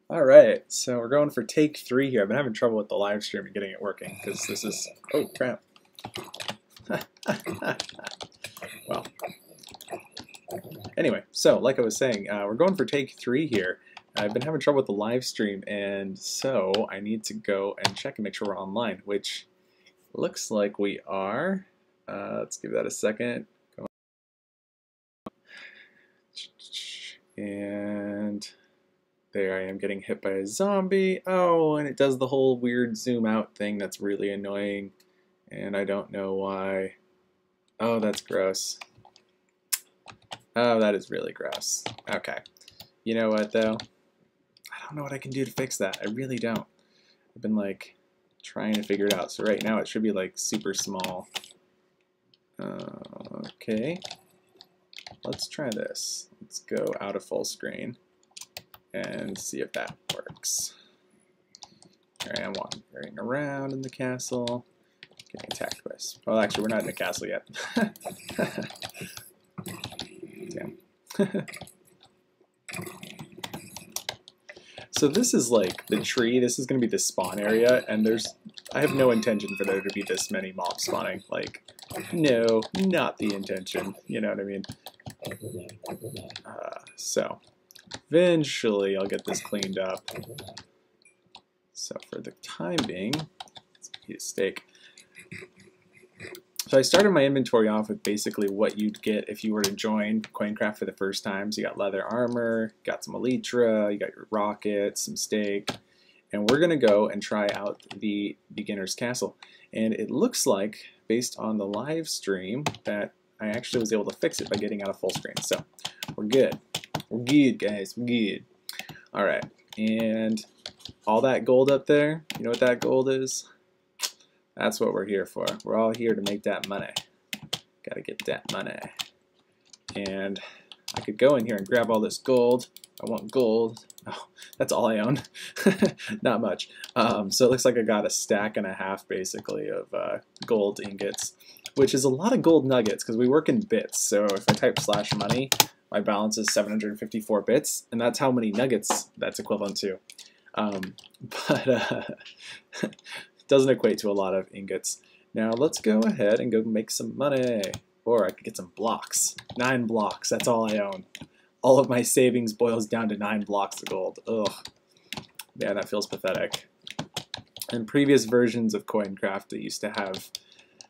Alright, so we're going for take 3 here. I've been having trouble with the live stream and getting it working because this is... Oh, crap. Well. Anyway, so like I was saying, we're going for take 3 here. I've been having trouble with the live stream, and so I need to go and check and make sure we're online, which looks like we are. Let's give that a second. And there I am getting hit by a zombie. Oh, and it does the whole weird zoom out thing that's really annoying, and I don't know why. Oh, that's gross. Oh, that is really gross. Okay. You know what, though? I don't know what I can do to fix that. I really don't. I've been, like, trying to figure it out. So right now it should be, like, super small. Okay. Let's try this. Let's go out of full screen and see if that works. Here I am wandering around in the castle, getting attacked by... Well, actually, we're not in the castle yet. Damn. So this is like the tree. This is going to be the spawn area, and I have no intention for there to be this many mobs spawning. Like, no, not the intention. You know what I mean? So eventually I'll get this cleaned up. So for the time being, let's eat a steak. So I started my inventory off with basically what you'd get if you were to join Coincraft for the first time. So you got leather armor, got some elytra, you got your rockets, some steak, and we're going to go and try out the beginner's castle. And it looks like, based on the live stream, that I actually was able to fix it by getting out of full screen. So we're good. We're good, guys. We're good. All right. And all that gold up there, you know what that gold is? That's what we're here for. We're all here to make that money. Gotta get that money. And I could go in here and grab all this gold. I want gold. Oh, that's all I own. Not much. So it looks like I got a stack and a half, basically, of gold ingots, which is a lot of gold nuggets because we work in bits. So if I type /money, my balance is 754 bits, and that's how many nuggets that's equivalent to. But doesn't equate to a lot of ingots. Now let's go ahead and go make some money. Or I could get some blocks. 9 blocks, that's all I own. All of my savings boils down to 9 blocks of gold. Ugh. Yeah, that feels pathetic. In previous versions of Coincraft, I used to have...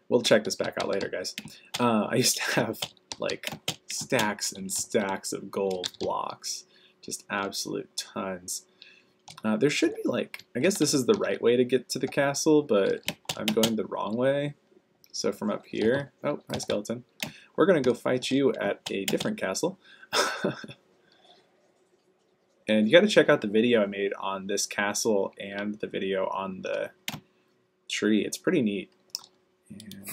We'll check this back out later, guys. I used to have, like, stacks and stacks of gold blocks. Just absolute tons. There should be, like, I guess this is the right way to get to the castle, but I'm going the wrong way. So from up here, oh, hi skeleton. We're going to go fight you at a different castle. And you got to check out the video I made on this castle and the video on the tree. It's pretty neat. And,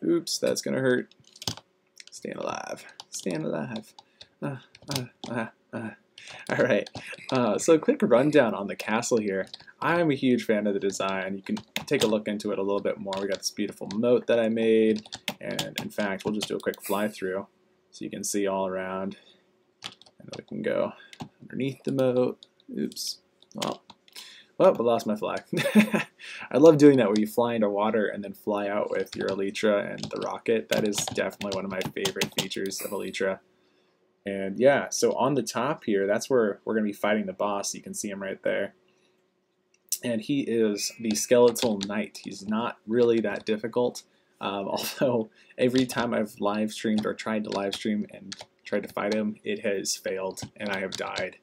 oops, that's going to hurt. Staying alive. Staying alive. Alright, so a quick rundown on the castle here. I'm a huge fan of the design. You can take a look into it a little bit more. We got this beautiful moat that I made, and in fact, we'll just do a quick fly through so you can see all around. And we can go underneath the moat. Oops. Well, I lost my flag. I love doing that where you fly into water and then fly out with your elytra and the rocket. That is definitely one of my favorite features of elytra. And yeah, so on the top here, that's where we're going to be fighting the boss. You can see him right there. And he is the skeletal knight. He's not really that difficult, although every time I've live streamed or tried to live stream and tried to fight him, it has failed, and I have died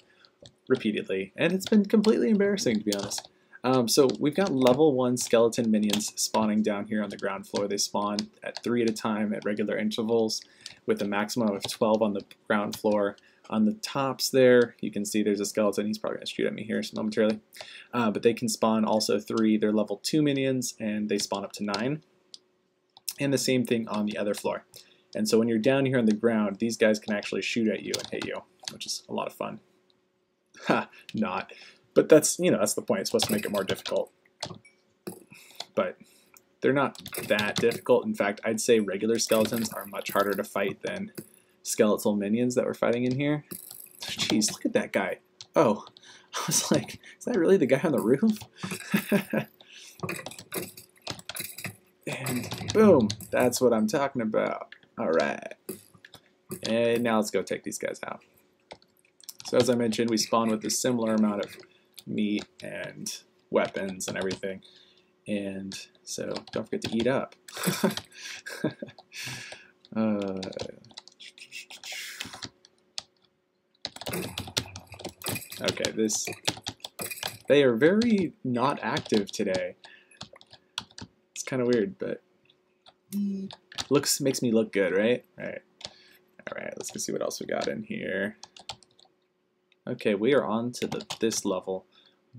repeatedly. And it's been completely embarrassing, to be honest. So we've got level 1 skeleton minions spawning down here on the ground floor. They spawn at 3 at a time at regular intervals with a maximum of 12 on the ground floor. On the tops there, you can see there's a skeleton. He's probably going to shoot at me here momentarily. But they can spawn also 3. They're level 2 minions, and they spawn up to 9. And the same thing on the other floor. And so when you're down here on the ground, these guys can actually shoot at you and hit you, which is a lot of fun. Ha, not. But that's, you know, that's the point. It's supposed to make it more difficult. But they're not that difficult. In fact, I'd say regular skeletons are much harder to fight than skeletal minions that we're fighting in here. Jeez, look at that guy. Oh, I was like, is that really the guy on the roof? And boom, that's what I'm talking about. All right. And now let's go take these guys out. So as I mentioned, we spawn with a similar amount of meat and weapons and everything. And so don't forget to eat up. Okay, they are very not active today. It's kind of weird, but makes me look good, right? Right. All right, let's go see what else we got in here. Okay, we are on to this level,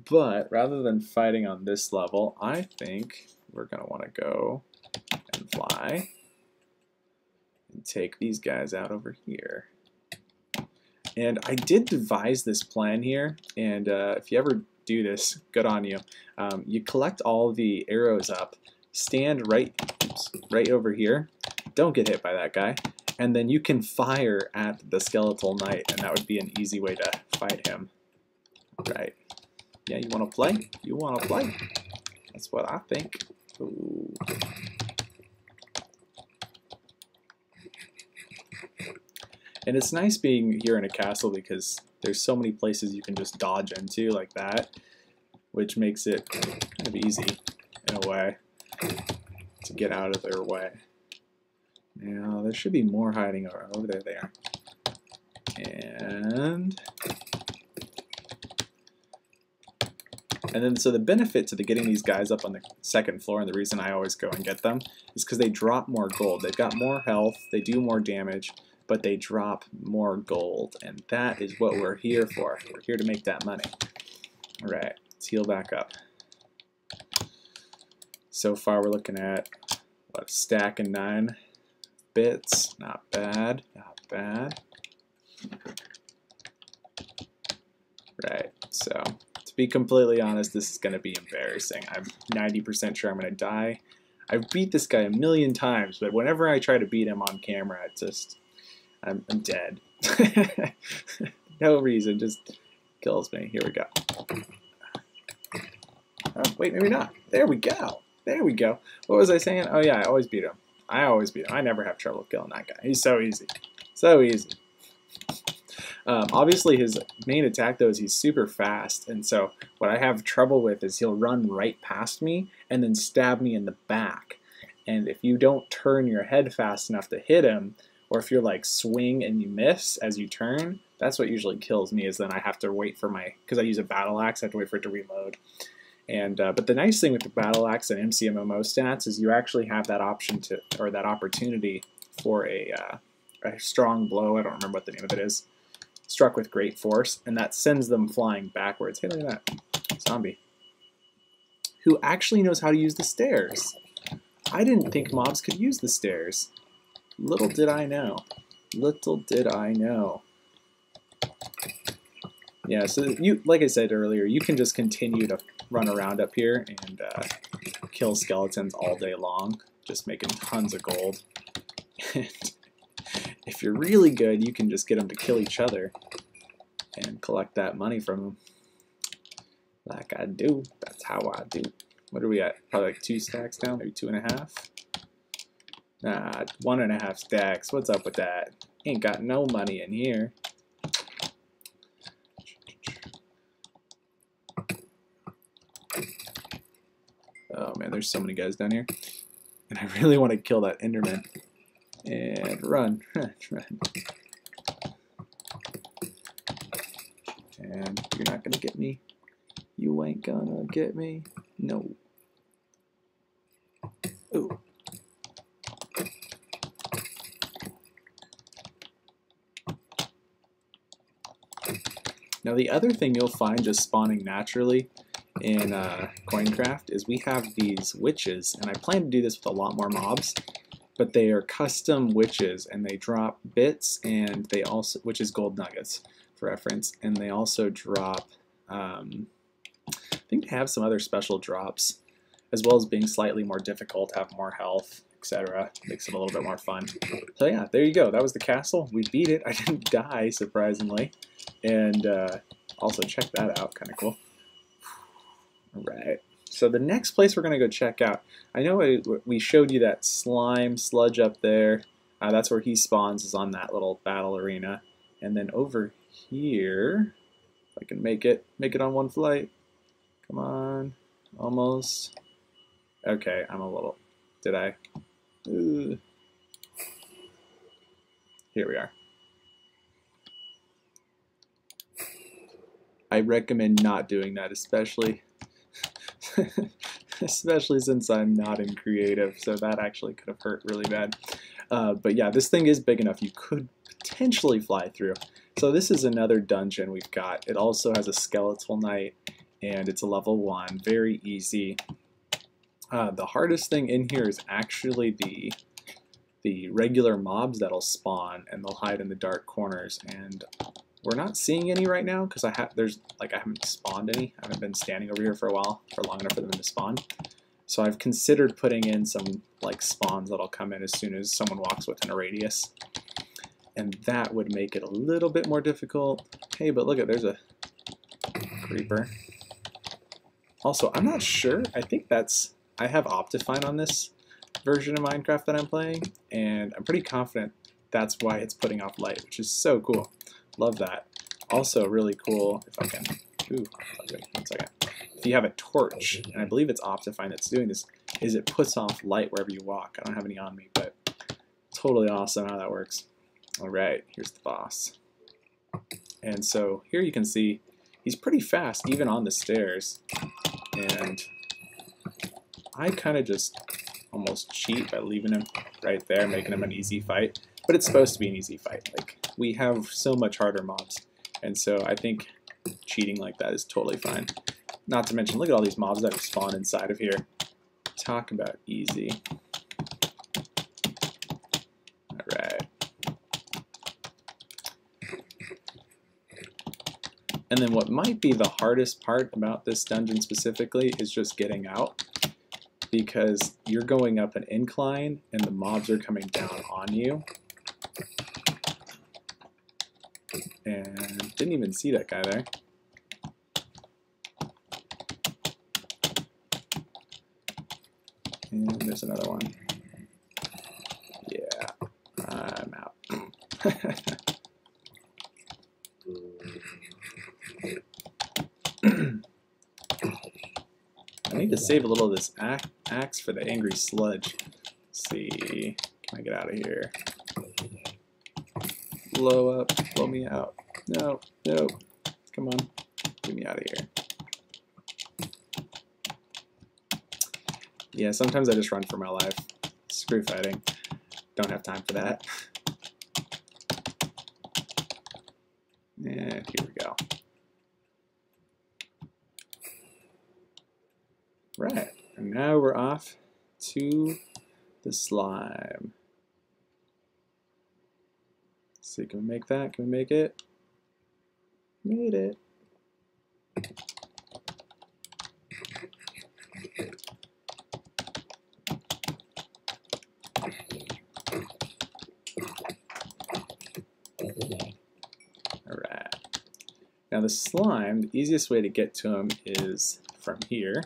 but rather than fighting on this level, I think we're gonna want to go and fly and take these guys out over here. And I did devise this plan here, and if you ever do this, good on you. You collect all the arrows up, stand right over here, don't get hit by that guy, and then you can fire at the skeletal knight, and that would be an easy way to fight him. Right. Yeah, you want to play? You want to play? That's what I think. Ooh. And it's nice being here in a castle because there's so many places you can just dodge into like that, which makes it kind of easy in a way to get out of their way. Now, there should be more hiding over there. There. And then, so the benefit to getting these guys up on the second floor, and the reason I always go and get them, is because they drop more gold. They've got more health, they do more damage, but they drop more gold, and that is what we're here for. We're here to make that money. All right, let's heal back up. So far, we're looking at, what, stack and 9 bits. Not bad, not bad. Right, so to be completely honest, this is going to be embarrassing. I'm 90% sure I'm going to die. I've beat this guy a million times, but whenever I try to beat him on camera, it just, I'm dead. No reason, just kills me. Here we go. Oh, wait, maybe not. There we go. There we go. What was I saying? Oh yeah, I always beat him. I always beat him. I never have trouble killing that guy. He's so easy. So easy. Obviously, his main attack, though, is he's super fast, and so what I have trouble with is he'll run right past me and then stab me in the back. And if you don't turn your head fast enough to hit him, or if you're like swing and you miss as you turn, that's what usually kills me, is then I have to wait for my, because I use a battle axe, I have to wait for it to reload. And but the nice thing with the battle axe and MCMMO stats is you actually have that option to, or that opportunity for a strong blow. I don't remember what the name of it is. Struck with great force, and that sends them flying backwards. Hey, look at that zombie who actually knows how to use the stairs. I didn't think mobs could use the stairs. Little did I know. Little did I know. Yeah, so you, like I said earlier, you can just continue to run around up here and kill skeletons all day long, just making tons of gold. And if you're really good, you can just get them to kill each other and collect that money from them. Like I do. That's how I do. What are we at? Probably like 2 stacks now, maybe 2.5. Nah, 1.5 stacks. What's up with that? Ain't got no money in here. Oh man, there's so many guys down here. And I really want to kill that Enderman. And run. Run. And you're not gonna get me. You ain't gonna get me. No. Ooh. Now the other thing you'll find just spawning naturally in Coincraft is we have these witches, and I plan to do this with a lot more mobs, but they are custom witches, and they drop bits, and they also, which is gold nuggets for reference, and they also drop, I think they have some other special drops, as well as being slightly more difficult, have more health, etc. Makes it a little bit more fun. So yeah, there you go. That was the castle. We beat it. I didn't die, surprisingly. And Also, check that out. Kind of cool. All right. So the next place we're going to go check out, I know we showed you that slime sludge up there. That's where he spawns, is on that little battle arena. And then over here, if I can make it on one flight. Come on. Almost. Okay, I'm a little... Did I? Ooh. Here we are. I recommend not doing that, especially since I'm not in creative, so that actually could have hurt really bad. But yeah, this thing is big enough you could potentially fly through. So this is another dungeon we've got. It also has a skeletal knight, and it's a level 1, very easy. The hardest thing in here is actually the regular mobs that'll spawn, and they'll hide in the dark corners, and we're not seeing any right now because I haven't spawned any. I haven't been standing over here for a while, for long enough for them to spawn. So I've considered putting in some like spawns that'll come in as soon as someone walks within a radius, and that would make it a little bit more difficult. Hey, but look, there's a creeper. Also, I'm not sure. I think I have Optifine on this version of Minecraft that I'm playing, and I'm pretty confident that's why it's putting off light, which is so cool. Love that. Also really cool, if I can, wait 1 second. If you have a torch, and I believe it's Optifine that's doing this, is it puts off light wherever you walk. I don't have any on me, but totally awesome how that works. All right, here's the boss. And so here you can see he's pretty fast, even on the stairs. And I kind of just almost cheat by leaving him right there, making him an easy fight. But it's supposed to be an easy fight. Like, we have so much harder mobs, and so I think cheating like that is totally fine. Not to mention, look at all these mobs that have spawned inside of here. Talk about easy. Alright. And then what might be the hardest part about this dungeon specifically is just getting out, because you're going up an incline and the mobs are coming down on you. And didn't even see that guy there. And there's another one. Yeah, I'm out. I need to save a little of this axe for the angry sludge. Let's see, can I get out of here? Blow up, blow me out. No, no, come on, get me out of here. Yeah, sometimes I just run for my life. Screw fighting. Don't have time for that. And here we go. Right, and now we're off to the slime. Let's see, can we make that? Can we make it? Made it. Alright. Now the slime, the easiest way to get to him is from here.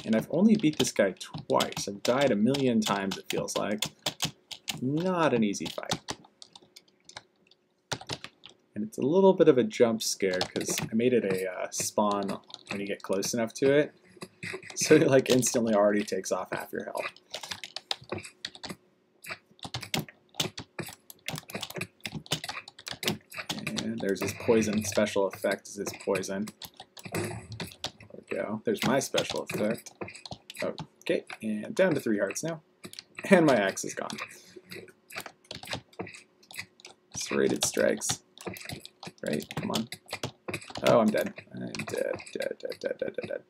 And I've only beat this guy twice. I've died a million times, it feels like. Not an easy fight. And it's a little bit of a jump scare because I made it a spawn when you get close enough to it. So it like instantly already takes off half your health. And there's his poison special effect, is his poison. There we go. There's my special effect. Okay, and down to 3 hearts now. And my axe is gone. Serrated strikes. Right, come on. Oh, I'm dead. I'm dead, dead, dead, dead, dead, dead, dead.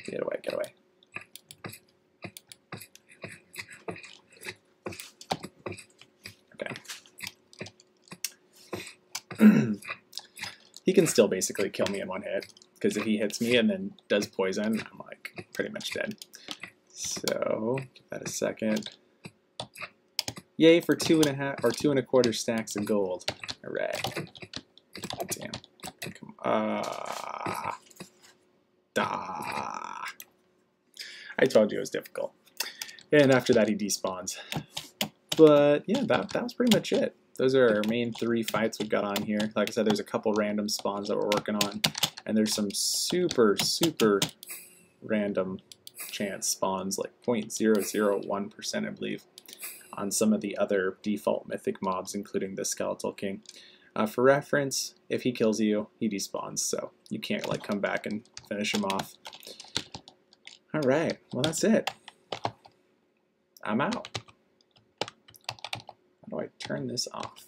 Get away, get away. Okay. He can still basically kill me in 1 hit, because if he hits me and then does poison, I'm like pretty much dead. So, give that a second. Yay for 2.5 or 2.25 stacks of gold. Alright. Damn. Come on. I told you it was difficult. And after that he despawns. But yeah, that was pretty much it. Those are our main 3 fights we've got on here. Like I said, there's a couple random spawns that we're working on. And there's some super random chance spawns, like 0.001%, I believe, on some of the other default mythic mobs, including the Skeletal King. For reference, if he kills you, he despawns, so you can't like come back and finish him off. Alright, well that's it. I'm out. How do I turn this off?